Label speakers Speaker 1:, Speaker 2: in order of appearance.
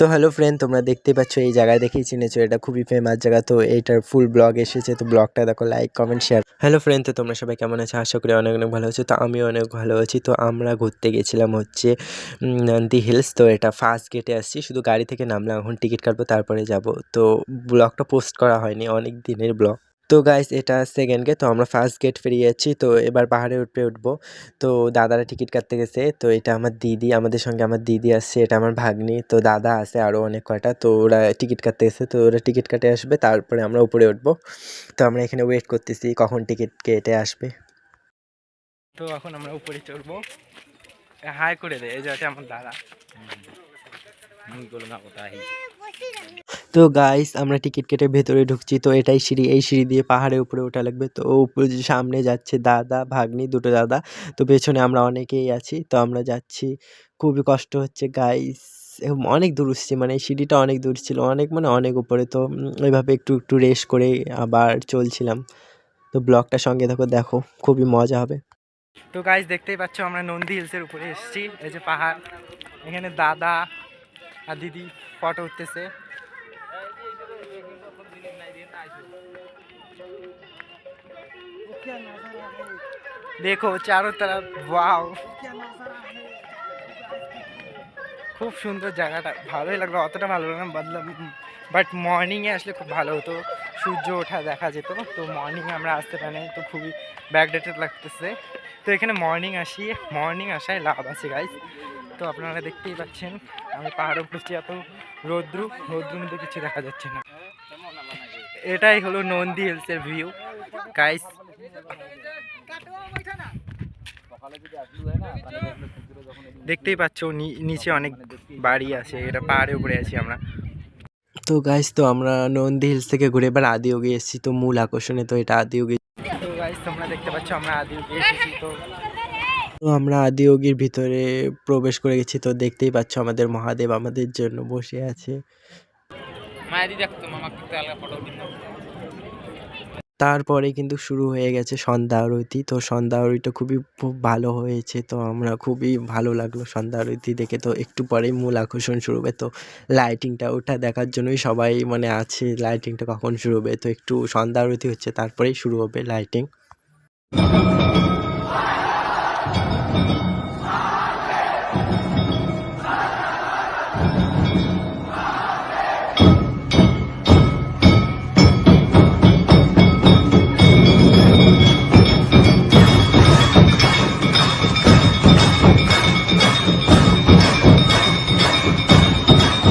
Speaker 1: তো hello friend, তোমরা দেখতেই পাচ্ছ এই জায়গায় দেখেই চিনেছো, এটা খুবই ফেমাস জায়গা। তো এইটার ফুল ব্লগ এসেছে, তো ব্লগটা দেখো, like comment share. Hello friend, তো তোমরা সবাই কেমন আছো? আশা করি অনেক অনেক ভালো আছো। তো আমিও অনেক ভালো আছি। তো আমরা ঘুরতে গেছিলাম হচ্ছে নন্দী হিলস। তো এটা ফার্স্ট গেটে আসছি, শুধু গাড়ি থেকে নামলাম, এখন টিকিট কাটবো তারপরে যাব। তো ব্লগটা পোস্ট করা হয়নি, অনেক দিনের ব্লগ। তো গাইস, এটা সেকেন্ড গেট। তো আমরা ফার্স্ট গেট পেরিয়ে যাচ্ছি, তো এবার পাহাড়ে উঠবো। তো দাদারা টিকিট কাটতে গেছে। তো এটা আমার দিদি, আমাদের সঙ্গে আমার দিদি আসছে, এটা আমার ভাগ্নি। তো দাদা আছে আরও অনেক কয়টা। তো ওরা টিকিট কাটতে গেছে, তো ওরা টিকিট কাটে আসবে, তারপরে আমরা উপরে উঠবো। তো আমরা এখানে ওয়েট করতেছি কখন টিকিট কেটে আসবে। তো এখন আমরা উপরে চড়বো। হাই করে দে, এই যে আমার দাদা। তো গাইস, আমরা টিকিট কেটে ভেতরে ঢুকছি। তো এটাই সিঁড়ি, এই সিঁড়ি দিয়ে পাহাড়ের উপরে ওঠা লাগবে। তো উপরে সামনে যাচ্ছে দাদা ভাগ্নি, দুটো দাদা। তো পেছনে আমরা অনেকেই আছি। তো আমরা যাচ্ছি, খুবই কষ্ট হচ্ছে গাইস, অনেক দূর উঠছি, মানে সিঁড়িটা অনেক দূর ছিল, অনেক মানে অনেক উপরে। তো ওইভাবে একটু একটু রেস্ট করে আবার চলছিলাম। তো ব্লগটা সঙ্গে দেখো, দেখো খুবই মজা হবে। তো গাইস, দেখতেই পাচ্ছ আমরা নন্দী হিলসের উপরে এসেছি। এই যে পাহাড়, এখানে দাদা আর দিদি ফটো উঠতেছে। দেখো চারো তরফ, ওয়াও, খুব সুন্দর জায়গাটা, ভালোই লাগলো। অতটা ভালো লাগলো না, বাট মর্নিংয়ে আসলে খুব ভালো হতো, সূর্য ওঠা দেখা যেত। তো মর্নিংয়ে আমরা আসতে পারি, তো খুবই ব্যাকডেটেড লাগতেছে। তো এখানে মর্নিং আসি, মর্নিং আসায় লাভ আছে গাইস। তো আপনারা দেখতেই পাচ্ছেন আমি পাহাড়ে উঠেছি, এত রৌদ্রুর মধ্যে কিছু দেখা যাচ্ছে না। এটাই হলো নন্দী হিলসের ভিউ গাইস। দেখতেই পাচ্ছ নিচে অনেক বাড়ি আছে, এটা পাহাড়ের উপরে আছি আমরা। তো গাইস, তো আমরা নন্দী হিলস থেকে ঘুরে এবার আদিয়োগী এসেছি, তো মূল আকর্ষণে। তো এটা আদিয়োগী। তো গাইস, তোমরা দেখতে পাচ্ছ আমরা আদিয়োগী এসেছি। তো আমরা আদিয়োগীর ভিতরে প্রবেশ করে গেছি। তো দেখতেই পাচ্ছ আমাদের মহাদেব আমাদের জন্য বসে আছে। তারপরে কিন্তু শুরু হয়ে গেছে সন্ধ্যা আরতি। তো সন্ধ্যা আরতিটা খুব ভালো হয়েছে। তো আমরা খুবই ভালো লাগলো সন্ধ্যা আরতি দেখে। তো একটু পরেই মূল আকর্ষণ শুরু হবে। তো লাইটিংটা ওটা দেখার জন্যই সবাই মানে আছে, লাইটিংটা কখন শুরু হবে। তো একটু সন্ধ্যা আরতি হচ্ছে, তারপরেই শুরু হবে লাইটিং।